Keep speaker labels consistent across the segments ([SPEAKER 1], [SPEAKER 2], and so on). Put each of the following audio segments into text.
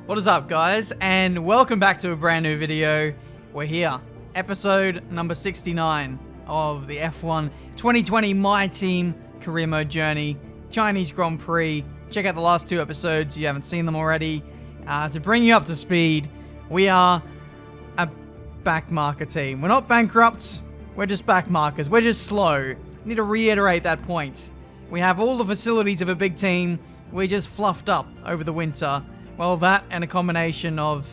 [SPEAKER 1] What is up, guys, and welcome back to a brand new video. We're here, episode number 69 of the F1 2020 My Team Career Mode Journey, Chinese Grand Prix. Check out the last two episodes if you haven't seen them already. To bring you up to speed, we are a backmarker team. We're not bankrupt, we're just backmarkers. We're just slow. Need to reiterate that point. We have all the facilities of a big team. We just fluffed up over the winter. Well, that and a combination of,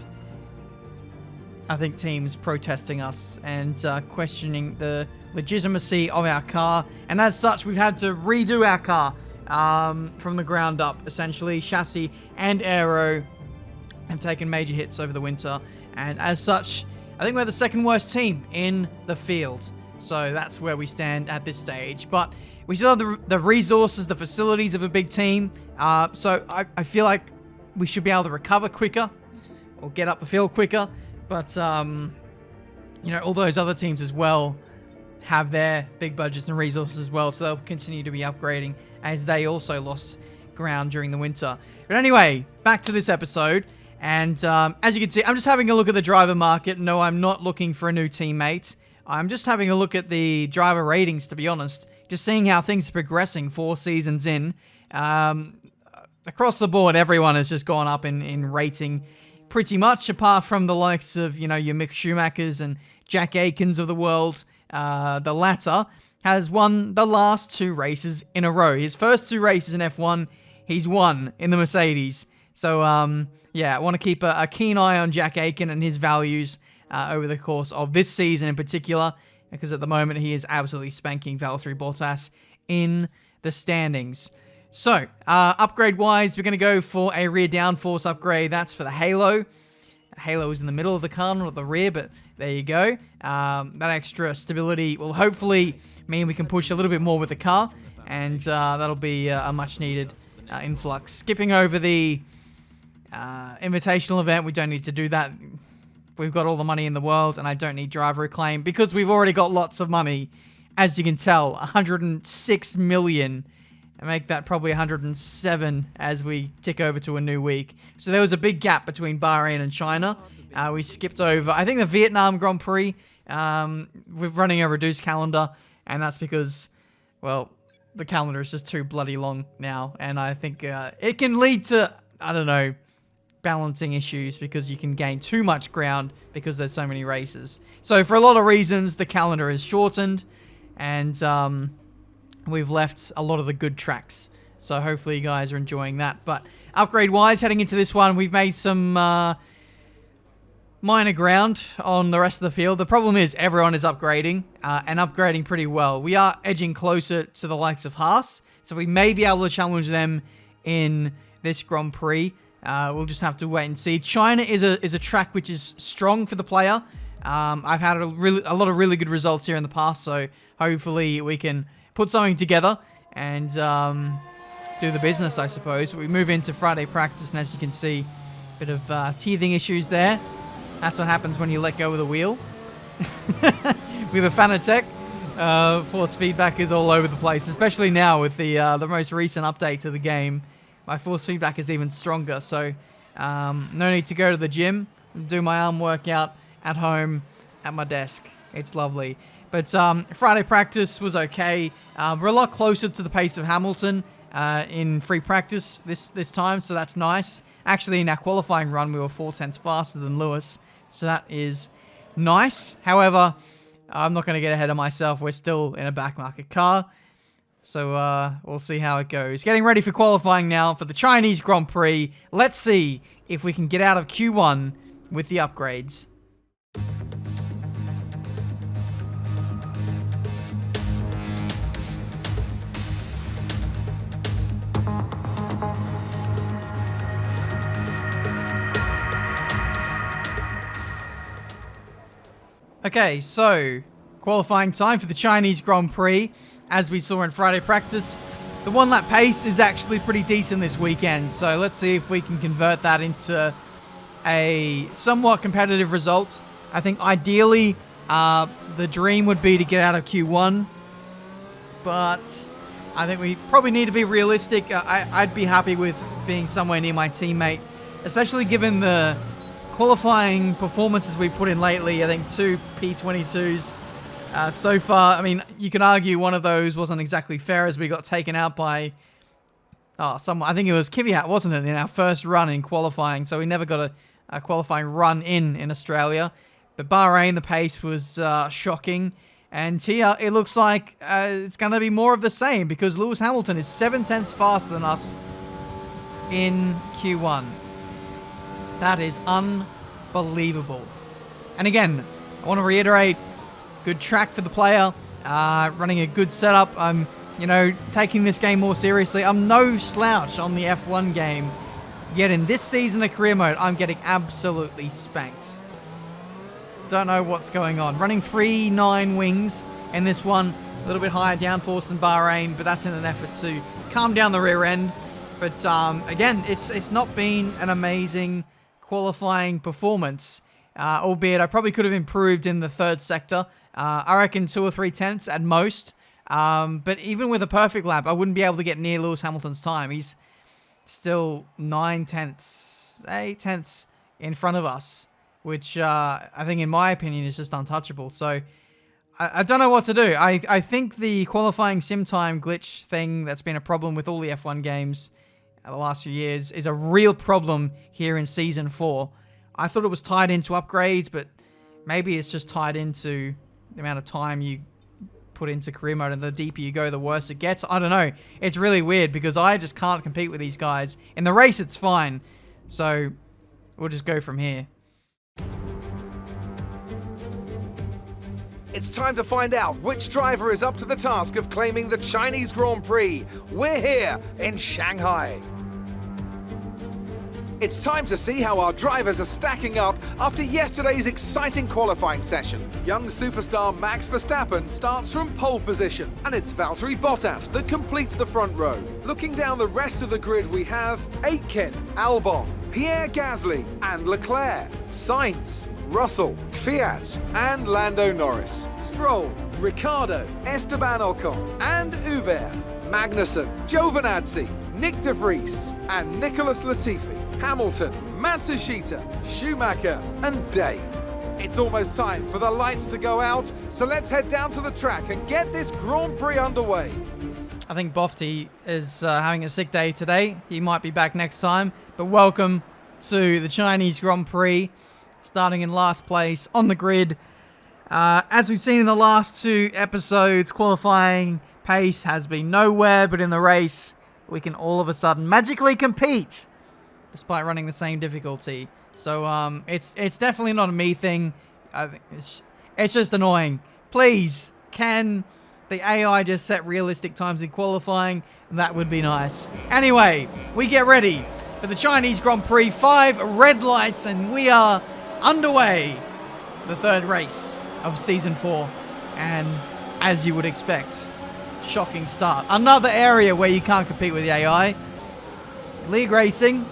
[SPEAKER 1] I think, teams protesting us and questioning the legitimacy of our car. And as such, we've had to redo our car from the ground up, essentially. Chassis and aero have taken major hits over the winter. And as such, I think we're the second worst team in the field. So that's where we stand at this stage. But we still have the resources, the facilities of a big team. So I feel like we should be able to recover quicker or get up the field quicker. But, you know, all those other teams as well have their big budgets and resources as well. So they'll continue to be upgrading as they also lost ground during the winter. But anyway, back to this episode. And as you can see, I'm just having a look at the driver market. No, I'm not looking for a new teammate. I'm just having a look at the driver ratings, to be honest. Just seeing how things are progressing 4 seasons in. Across the board, everyone has just gone up in rating pretty much, apart from the likes of, you know, your Mick Schumachers and Jack Aikens of the world. The latter has won the last 2 races in a row. His first 2 races in F1, he's won in the Mercedes. So, yeah, I want to keep a keen eye on Jack Aiken and his values over the course of this season in particular, because at the moment he is absolutely spanking Valtteri Bottas in the standings. So, upgrade-wise, we're going to go for a rear downforce upgrade. That's for the Halo. Halo is in the middle of the car, not at the rear, but there you go. That extra stability will hopefully mean we can push a little bit more with the car, and that'll be a much-needed influx. Skipping over the invitational event, we don't need to do that. We've got all the money in the world, and I don't need driver acclaim, because we've already got lots of money. As you can tell, 106 million. And make that probably 107 as we tick over to a new week. So there was a big gap between Bahrain and China. We skipped over, I think, the Vietnam Grand Prix. We're running a reduced calendar, and that's because, well, the calendar is just too bloody long now. And I think it can lead to, I don't know, balancing issues, because you can gain too much ground because there's so many races. So for a lot of reasons, the calendar is shortened, and we've left a lot of the good tracks. So hopefully you guys are enjoying that. But upgrade-wise, heading into this one, we've made some minor ground on the rest of the field. The problem is everyone is upgrading, and upgrading pretty well. We are edging closer to the likes of Haas, so we may be able to challenge them in this Grand Prix. We'll just have to wait and see. China is a track which is strong for the player. I've had a lot of really good results here in the past, so hopefully we can put something together and do the business, I suppose. We move into Friday practice, and as you can see, a bit of teething issues there. That's what happens when you let go of the wheel. With a Fanatec, force feedback is all over the place, especially now with the most recent update to the game. My force feedback is even stronger, so no need to go to the gym. Do my arm workout at home at my desk. It's lovely. But Friday practice was okay. We're a lot closer to the pace of Hamilton in free practice this time, so that's nice. Actually, in our qualifying run, we were 4/10 faster than Lewis, so that is nice. However, I'm not going to get ahead of myself. We're still in a backmarket car, so we'll see how it goes. Getting ready for qualifying now for the Chinese Grand Prix. Let's see if we can get out of Q1 with the upgrades. Okay, so qualifying time for the Chinese Grand Prix. As we saw in Friday practice, the 1-lap pace is actually pretty decent this weekend. So let's see if we can convert that into a somewhat competitive result. I think ideally the dream would be to get out of Q1, but I think we probably need to be realistic. I'd be happy with being somewhere near my teammate especially given the qualifying performances we put in lately. I think 2 P22s so far. I mean, you can argue one of those wasn't exactly fair as we got taken out by someone. I think it was Kvyat, wasn't it, in our first run in qualifying. So we never got a qualifying run in Australia. But Bahrain, the pace was shocking. And here, it looks like it's going to be more of the same because Lewis Hamilton is 7/10 faster than us in Q1. That is unbelievable. And again, I want to reiterate, good track for the player, running a good setup. I'm, taking this game more seriously. I'm no slouch on the F1 game. Yet in this season of career mode, I'm getting absolutely spanked. Don't know what's going on. Running 3.9 wings in this one. A little bit higher downforce than Bahrain, but that's in an effort to calm down the rear end. But again, it's not been an amazing qualifying performance. Albeit I probably could have improved in the third sector. I reckon 2 or 3 tenths at most. But even with a perfect lap, I wouldn't be able to get near Lewis Hamilton's time. He's still 9 tenths, 8 tenths in front of us, which I think, in my opinion, is just untouchable. So I don't know what to do. I think the qualifying sim time glitch thing that's been a problem with all the F1 games the last few years is a real problem here in Season 4. I thought it was tied into upgrades, but maybe it's just tied into the amount of time you put into career mode, and the deeper you go, the worse it gets. I don't know. It's really weird because I just can't compete with these guys. In the race, it's fine. So we'll just go from here.
[SPEAKER 2] It's time to find out which driver is up to the task of claiming the Chinese Grand Prix. We're here in Shanghai. It's time to see how our drivers are stacking up after yesterday's exciting qualifying session. Young superstar Max Verstappen starts from pole position, and it's Valtteri Bottas that completes the front row. Looking down the rest of the grid, we have Aitken, Albon, Pierre Gasly and Leclerc, Sainz, Russell, Kvyat and Lando Norris, Stroll, Ricciardo, Esteban Ocon and Hubert, Magnussen, Giovinazzi, Nick de Vries and Nicholas Latifi, Hamilton, Matsushita, Schumacher and Day. It's almost time for the lights to go out, so let's head down to the track and get this Grand Prix underway.
[SPEAKER 1] I think Bofty is having a sick day today. He might be back next time, but welcome to the Chinese Grand Prix, starting in last place on the grid. As we've seen in the last 2 episodes, qualifying pace has been nowhere, but in the race, we can all of a sudden magically compete despite running the same difficulty. So it's definitely not a me thing. I think it's just annoying. Please, can the AI just set realistic times in qualifying? That would be nice. Anyway, we get ready for the Chinese Grand Prix. 5 red lights and we are underway. The 3rd race of Season 4. And as you would expect, shocking start. Another area where you can't compete with the AI. League Racing,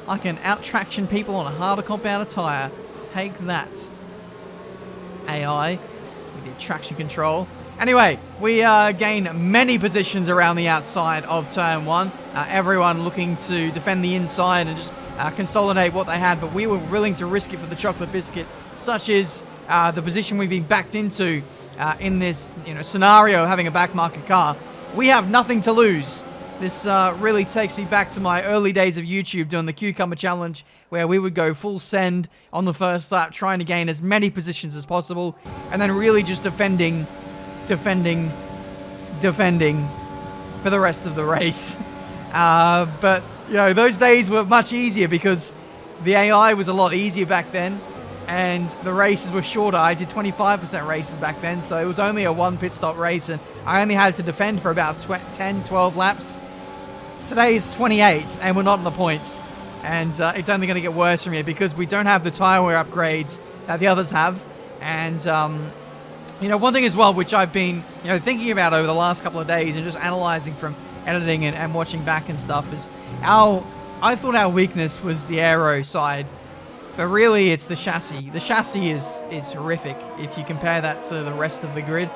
[SPEAKER 1] I can out-traction people on a harder compounded tyre. Take that, AI, with your traction control. Anyway, we gain many positions around the outside of Turn 1. Everyone looking to defend the inside and just consolidate what they had, but we were willing to risk it for the chocolate biscuit, such as the position we've been backed into in this scenario of having a backmarket car. We have nothing to lose. This really takes me back to my early days of YouTube doing the Cucumber Challenge, where we would go full send on the first lap, trying to gain as many positions as possible, and then really just defending for the rest of the race. But, those days were much easier because the AI was a lot easier back then, and the races were shorter. I did 25% races back then, so it was only a 1 pit stop race, and I only had to defend for about 10, 12 laps. Today is 28, and we're not in the points. And it's only going to get worse from here because we don't have the tyre wear upgrades that the others have. And, one thing as well, which I've been, thinking about over the last couple of days and just analysing from editing and watching back and stuff, is I thought our weakness was the aero side, but really it's the chassis. The chassis is horrific if you compare that to the rest of the grid.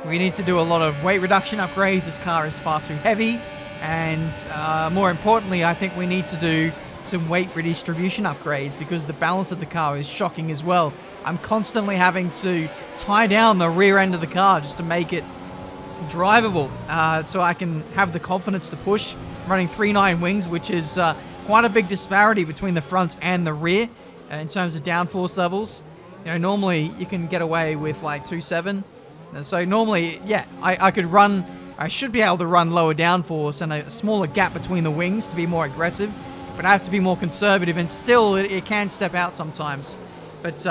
[SPEAKER 1] We need to do a lot of weight reduction upgrades. This car is far too heavy. And more importantly, I think we need to do some weight redistribution upgrades because the balance of the car is shocking as well. I'm constantly having to tie down the rear end of the car just to make it drivable, so I can have the confidence to push. Running 3.9 wings, which is quite a big disparity between the front and the rear in terms of downforce levels. You know, normally you can get away with like 2.7. So normally, yeah, I should be able to run lower downforce and a smaller gap between the wings to be more aggressive, but I have to be more conservative, and still it can step out sometimes. But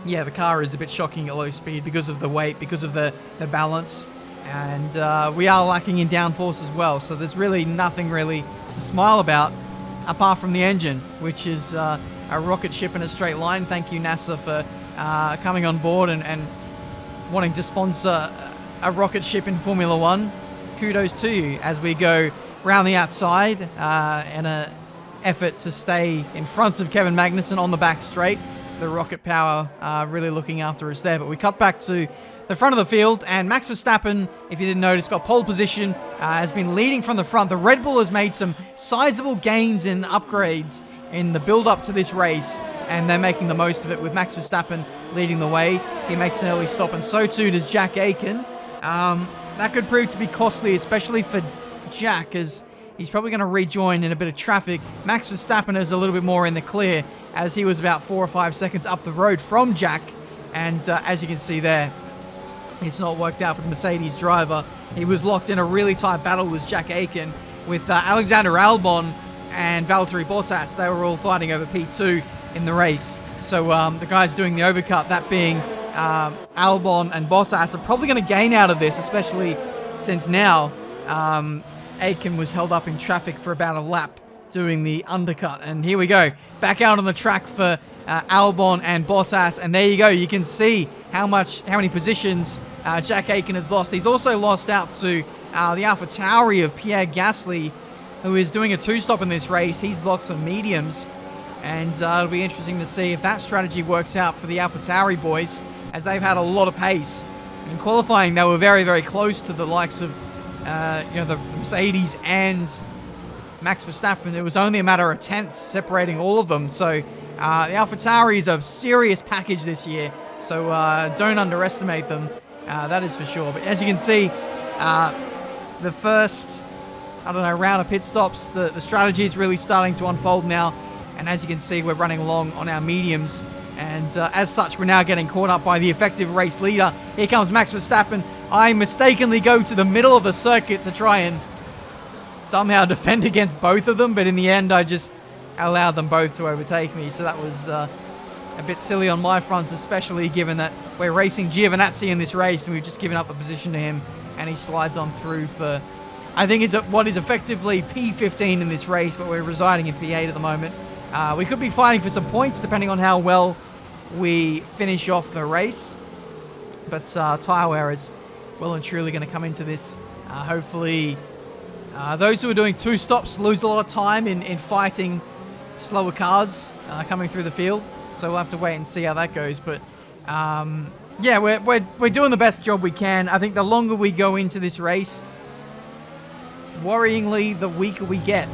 [SPEAKER 1] yeah, the car is a bit shocking at low speed because of the weight, because of the balance, and we are lacking in downforce as well. So there's really nothing really to smile about apart from the engine, which is a rocket ship in a straight line. Thank you, NASA, for coming on board and wanting to sponsor a rocket ship in Formula One. Kudos to you as we go round the outside in an effort to stay in front of Kevin Magnussen on the back straight. The rocket power really looking after us there. But we cut back to the front of the field, and Max Verstappen, if you didn't notice, got pole position, has been leading from the front. The Red Bull has made some sizable gains and upgrades in the build-up to this race, and they're making the most of it with Max Verstappen leading the way. He makes an early stop, and so too does Jack Aitken. That could prove to be costly, especially for Jack, as he's probably going to rejoin in a bit of traffic. Max Verstappen is a little bit more in the clear, as he was about 4 or 5 seconds up the road from Jack, and as you can see there, it's not worked out for the Mercedes driver. He was locked in a really tight battle with Jack Aitken, with Alexander Albon and Valtteri Bottas. They were all fighting over P2 in the race. So the guys doing the overcut, that being Albon and Bottas, are probably going to gain out of this, especially since now Aitken was held up in traffic for about a lap doing the undercut. And here we go, back out on the track for Albon and Bottas, and there you go. You can see how many positions Jack Aitken has lost. He's also lost out to the AlphaTauri of Pierre Gasly, who is doing a two-stop in this race. He's blocked some mediums, and it'll be interesting to see if that strategy works out for the AlphaTauri boys, as they've had a lot of pace. In qualifying, they were very, very close to the likes of the Mercedes and Max Verstappen. It was only a matter of tenths separating all of them. So the AlphaTauri is a serious package this year, so don't underestimate them. That is for sure. But as you can see, the first, round of pit stops, the strategy is really starting to unfold now. And as you can see, we're running along on our mediums. And as such, we're now getting caught up by the effective race leader. Here comes Max Verstappen. I mistakenly go to the middle of the circuit to try and somehow defend against both of them. But in the end, I just allowed them both to overtake me. So that was a bit silly on my front, especially given that we're racing Giovinazzi in this race and we've just given up the position to him. And he slides on through for, I think, it's what is effectively P15 in this race, but we're residing in P8 at the moment. We could be fighting for some points depending on how well we finish off the race. But tyre wear is well and truly going to come into this. Hopefully those who are doing two stops lose a lot of time in fighting slower cars coming through the field. So we'll have to wait and see how that goes. But yeah, we're doing the best job we can. I think the longer we go into this race, worryingly, the weaker we get.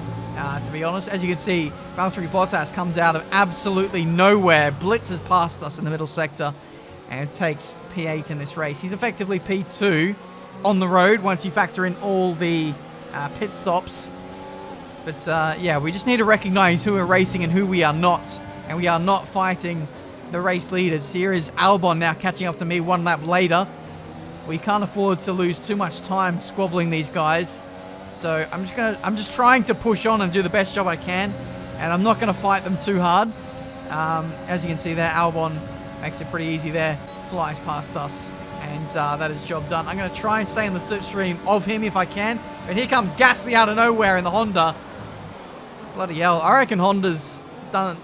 [SPEAKER 1] To be honest, as you can see, Valtteri Bottas comes out of absolutely nowhere, blitzes past us in the middle sector, and takes P8 in this race. He's effectively P2 on the road once you factor in all the pit stops. But yeah, we just need to recognize who we're racing and who we are not. And we are not fighting the race leaders. Here is Albon now catching up to me 1 lap later. We can't afford to lose too much time squabbling these guys. So I'm just trying to push on and do the best job I can, and I'm not going to fight them too hard. As you can see there, Albon makes it pretty easy there, flies past us, and that is job done. I'm going to try and stay in the slipstream of him if I can. But here comes Gasly out of nowhere in the Honda. Bloody hell! I reckon Honda's done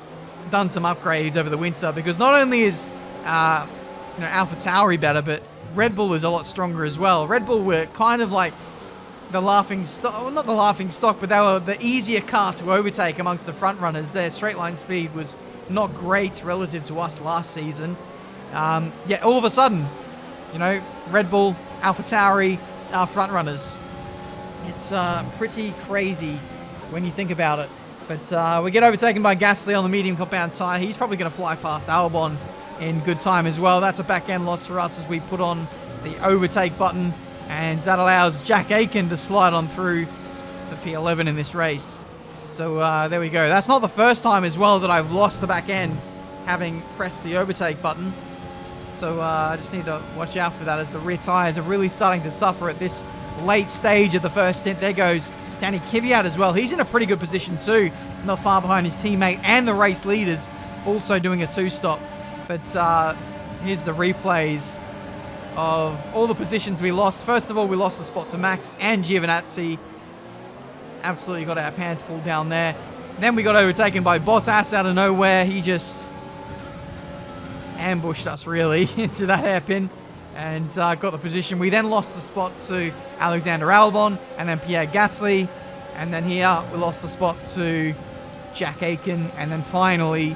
[SPEAKER 1] some upgrades over the winter, because not only is AlphaTauri better, but Red Bull is a lot stronger as well. Red Bull were kind of like the laughing stock, well, not the laughing stock, but they were the easier car to overtake amongst the front runners. Their straight line speed was not great relative to us last season. Yet all of a sudden, Red Bull, AlphaTauri are front runners. It's pretty crazy when you think about it. But we get overtaken by Gasly on the medium compound tyre. He's probably going to fly past Albon in good time as well. That's a back-end loss for us as we put on the overtake button, and that allows Jack Aitken to slide on through the P11 in this race. So there we go. That's not the first time as well that I've lost the back end having pressed the overtake button. So I just need to watch out for that as the rear tyres are really starting to suffer at this late stage of the first stint. There goes Danny Kvyat as well. He's in a pretty good position too, not far behind his teammate and the race leaders, also doing a two-stop. But here's the replays of all the positions we lost. First of all, we lost the spot to Max and Giovinazzi. Absolutely got our pants pulled down there. Then we got overtaken by Bottas out of nowhere. He just ambushed us really into that hairpin and got the position. We then lost the spot to Alexander Albon and then Pierre Gasly. And then here we lost the spot to Jack Aitken. And then finally,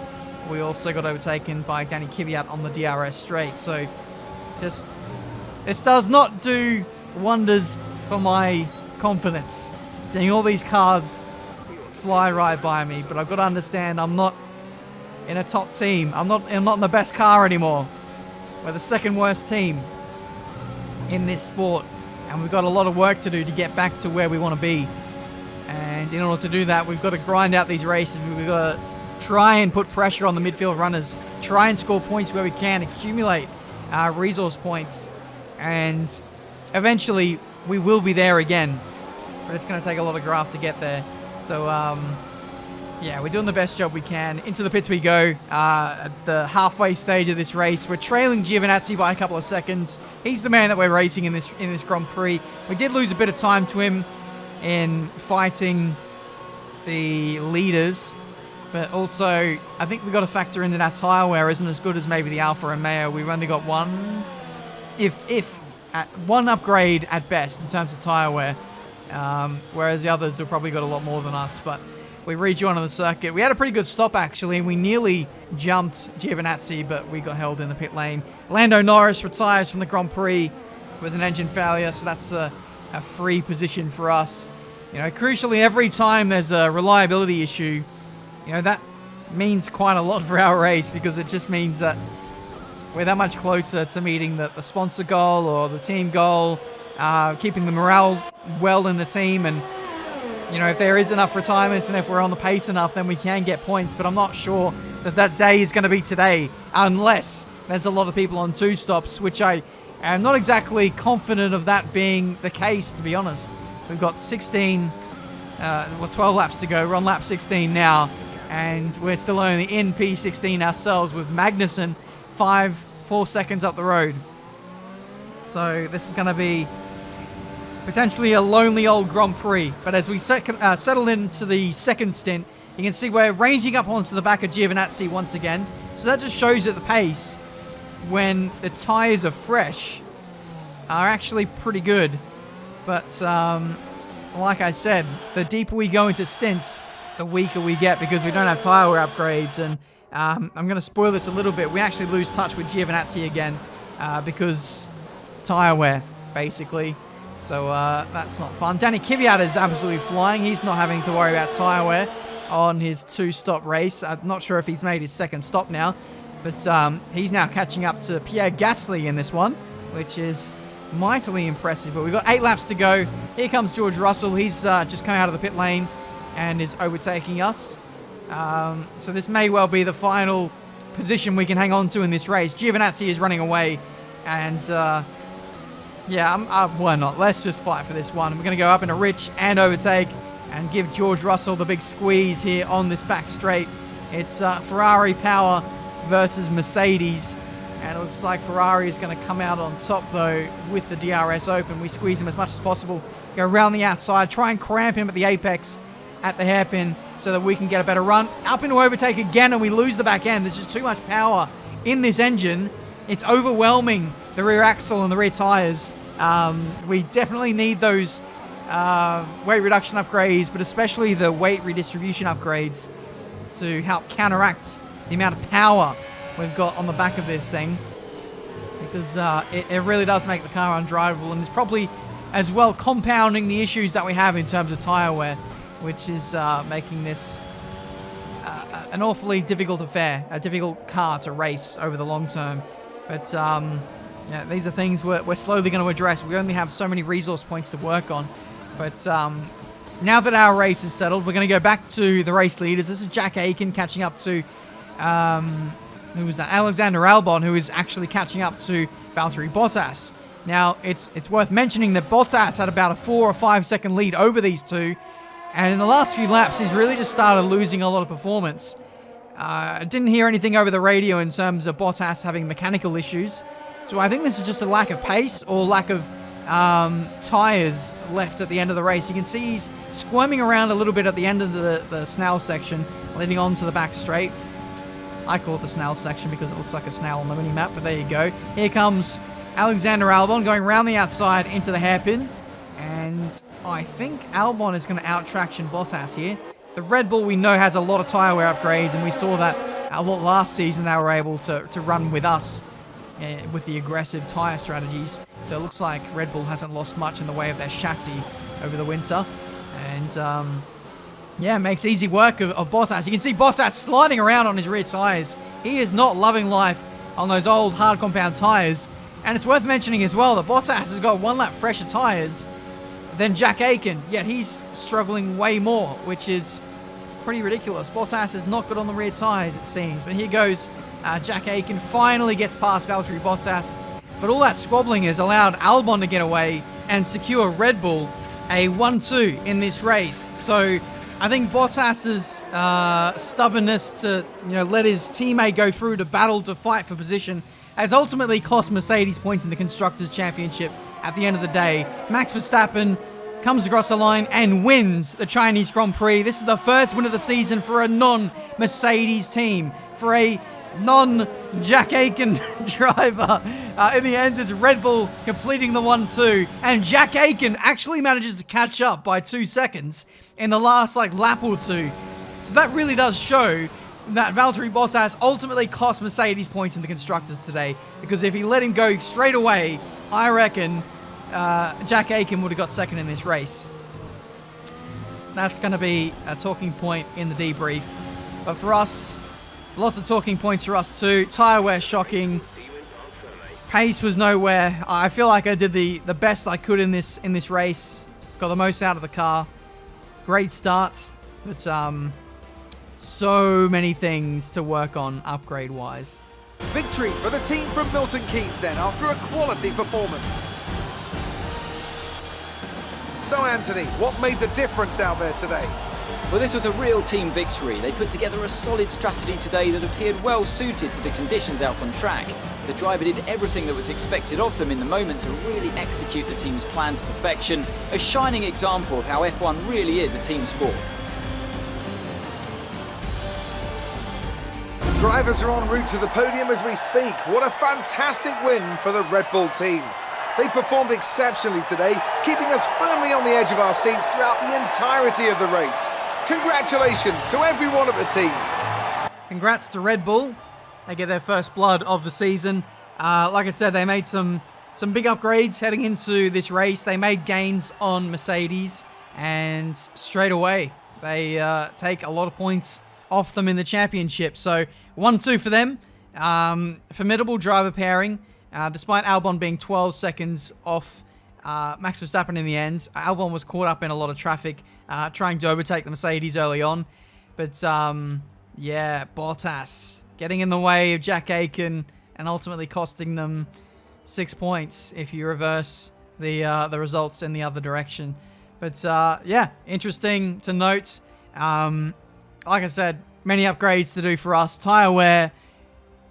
[SPEAKER 1] we also got overtaken by Danny Kvyat on the DRS straight. So just, this does not do wonders for my confidence. Seeing all these cars fly right by me, but I've got to understand I'm not in a top team. I'm not in the best car anymore. We're the second worst team in this sport, and we've got a lot of work to do to get back to where we want to be. And in order to do that, we've got to grind out these races. We've got to try and put pressure on the midfield runners, try and score points where we can, accumulate resource points, and eventually we will be there again. But it's going to take a lot of graft to get there. So, yeah, we're doing the best job we can. Into the pits we go at the halfway stage of this race. We're trailing Giovinazzi by a couple of seconds. He's the man that we're racing in this Grand Prix. We did lose a bit of time to him in fighting the leaders. But also, I think we've got to factor in that our tyre wear isn't as good as maybe the Alfa Romeo. We've only got one upgrade at best in terms of tyre wear. Whereas the others have probably got a lot more than us. But we rejoined on the circuit. We had a pretty good stop, actually, and we nearly jumped Giovinazzi, but we got held in the pit lane. Lando Norris retires from the Grand Prix with an engine failure, so that's a free position for us. You know, crucially, every time there's a reliability issue, you know, that means quite a lot for our race, because it just means that we're that much closer to meeting the sponsor goal or the team goal, keeping the morale well in the team. And, you know, if there is enough retirements and if we're on the pace enough, then we can get points. But I'm not sure that day is going to be today, unless there's a lot of people on two stops, which I am not exactly confident of that being the case, to be honest. We've got 12 laps to go. We're on lap 16 now, and we're still only in P16 ourselves, with Magnussen 4 seconds up the road. So this is going to be potentially a lonely old Grand Prix. But as we settle into the second stint, you can see we're ranging up onto the back of Giovinazzi once again. So that just shows that the pace, when the tyres are fresh, are actually pretty good. But like I said, the deeper we go into stints, the weaker we get, because we don't have tyre wear upgrades. And I'm going to spoil this a little bit. We actually lose touch with Giovinazzi again because tyre wear, basically. So that's not fun. Danny Kvyat is absolutely flying. He's not having to worry about tyre wear on his two-stop race. I'm not sure if he's made his second stop now, but he's now catching up to Pierre Gasly in this one, which is mightily impressive. But we've got 8 laps to go. Here comes George Russell. He's just come out of the pit lane and is overtaking us. So this may well be the final position we can hang on to in this race. Giovinazzi is running away, and yeah, why not? Let's just fight for this one. We're going to go up in a rich and overtake and give George Russell the big squeeze here on this back straight. It's Ferrari power versus Mercedes, and it looks like Ferrari is going to come out on top, though, with the DRS open. We squeeze him as much as possible, go around the outside, try and cramp him at the apex at the hairpin so that we can get a better run. Up into overtake again, and we lose the back end. There's just too much power in this engine. It's overwhelming the rear axle and the rear tyres. We definitely need those weight reduction upgrades, but especially the weight redistribution upgrades to help counteract the amount of power we've got on the back of this thing, because it really does make the car undrivable, and it's probably as well compounding the issues that we have in terms of tyre wear, which is making this an awfully difficult affair, a difficult car to race over the long term. But yeah, these are things we're slowly going to address. We only have so many resource points to work on. But now that our race is settled, we're going to go back to the race leaders. This is Jack Aiken catching up to, who was that? Alexander Albon, who is actually catching up to Valtteri Bottas. Now, it's worth mentioning that Bottas had about a 4 or 5 second lead over these two. And in the last few laps, he's really just started losing a lot of performance. I didn't hear anything over the radio in terms of Bottas having mechanical issues. So I think this is just a lack of pace or lack of tyres left at the end of the race. You can see he's squirming around a little bit at the end of the snail section, leading on to the back straight. I call it the snail section because it looks like a snail on the mini-map, but there you go. Here comes Alexander Albon going around the outside into the hairpin. And I think Albon is going to out-traction Bottas here. The Red Bull we know has a lot of tyre wear upgrades, and we saw that a lot last season. They were able to run with us with the aggressive tyre strategies. So it looks like Red Bull hasn't lost much in the way of their chassis over the winter. And yeah, makes easy work of Bottas. You can see Bottas sliding around on his rear tyres. He is not loving life on those old hard compound tyres. And it's worth mentioning as well that Bottas has got 1 lap fresher tyres than Jack Aiken, yet he's struggling way more, which is pretty ridiculous. Bottas is not good on the rear tyres, it seems. But here goes Jack Aiken, finally gets past Valtteri Bottas. But all that squabbling has allowed Albon to get away and secure Red Bull a 1-2 in this race. So I think Bottas's stubbornness to let his teammate go through to battle to fight for position has ultimately cost Mercedes points in the Constructors' Championship at the end of the day. Max Verstappen comes across the line and wins the Chinese Grand Prix. This is the first win of the season for a non-Mercedes team, for a non-Jack Aiken driver. In the end, it's Red Bull completing the 1-2, and Jack Aiken actually manages to catch up by 2 seconds in the last lap or two. So that really does show that Valtteri Bottas ultimately cost Mercedes points in the Constructors today, because if he let him go straight away, I reckon Jack Aiken would have got second in this race. That's going to be a talking point in the debrief. But for us, lots of talking points for us too. Tyre wear shocking. Pace was nowhere. I feel like I did the best I could in this race. Got the most out of the car. Great start, but so many things to work on upgrade-wise.
[SPEAKER 2] Victory for the team from Milton Keynes then, after a quality performance. So Anthony, what made the difference out there today?
[SPEAKER 3] Well, this was a real team victory. They put together a solid strategy today that appeared well suited to the conditions out on track. The driver did everything that was expected of them in the moment to really execute the team's plan to perfection. A shining example of how F1 really is a team sport.
[SPEAKER 2] Drivers are en route to the podium as we speak. What a fantastic win for the Red Bull team. They performed exceptionally today, keeping us firmly on the edge of our seats throughout the entirety of the race. Congratulations to everyone at the team.
[SPEAKER 1] Congrats to Red Bull. They get their first blood of the season. Like I said, they made some big upgrades heading into this race. They made gains on Mercedes, and straight away they take a lot of points off them in the championship. So 1-2 for them. Formidable driver pairing. Despite Albon being 12 seconds off Max Verstappen in the end, Albon was caught up in a lot of traffic trying to overtake the Mercedes early on. But yeah, Bottas getting in the way of Jack Aiken and ultimately costing them 6 points if you reverse the results in the other direction. But yeah, interesting to note. Like I said, many upgrades to do for us. Tyre wear,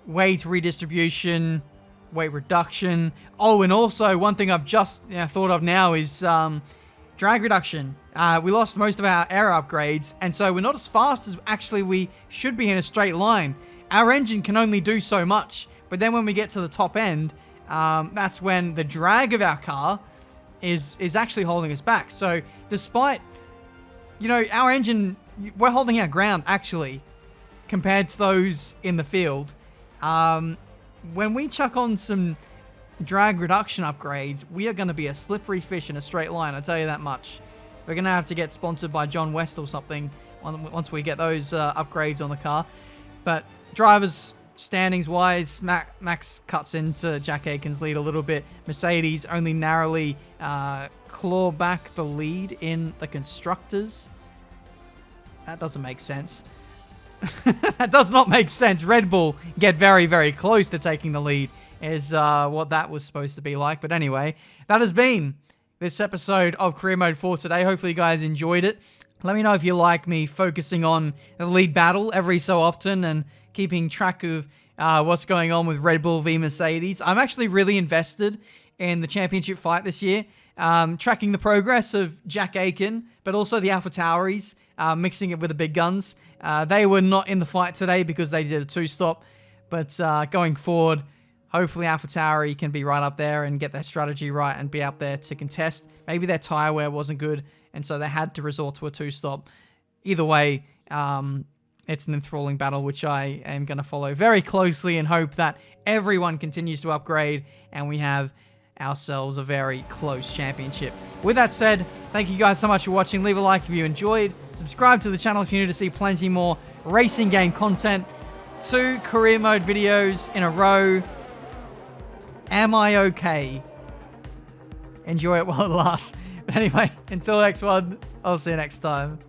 [SPEAKER 1] weight redistribution, weight reduction. Oh, and also one thing I've just thought of now is drag reduction. We lost most of our air upgrades, and so we're not as fast as actually we should be in a straight line. Our engine can only do so much, but then when we get to the top end, that's when the drag of our car is actually holding us back. So despite, our engine, we're holding our ground actually compared to those in the field. When we chuck on some drag reduction upgrades, we are going to be a slippery fish in a straight line, I'll tell you that much. We're going to have to get sponsored by John West or something once we get those upgrades on the car. But drivers standings wise, Max cuts into Jack Aitken's lead a little bit. Mercedes only narrowly claw back the lead in the constructors. That doesn't make sense. That does not make sense. Red Bull get very, very close to taking the lead is what that was supposed to be like. But anyway, that has been this episode of Career Mode 4 today. Hopefully you guys enjoyed it. Let me know if you like me focusing on the lead battle every so often and keeping track of what's going on with Red Bull v Mercedes. I'm actually really invested in the championship fight this year, tracking the progress of Jack Aitken, but also the AlphaTauris, mixing it with the big guns. They were not in the fight today because they did a 2-stop, but going forward, hopefully AlphaTauri can be right up there and get their strategy right and be up there to contest. Maybe their tyre wear wasn't good, and so they had to resort to a 2-stop. Either way, it's an enthralling battle, which I am going to follow very closely and hope that everyone continues to upgrade and we have ourselves a very close championship. With that said, thank you guys so much for watching. Leave a like if you enjoyed. Subscribe to the channel if you're new to see plenty more racing game content. 2 career mode videos in a row. Am I okay? Enjoy it while it lasts. But anyway, until the next one, I'll see you next time.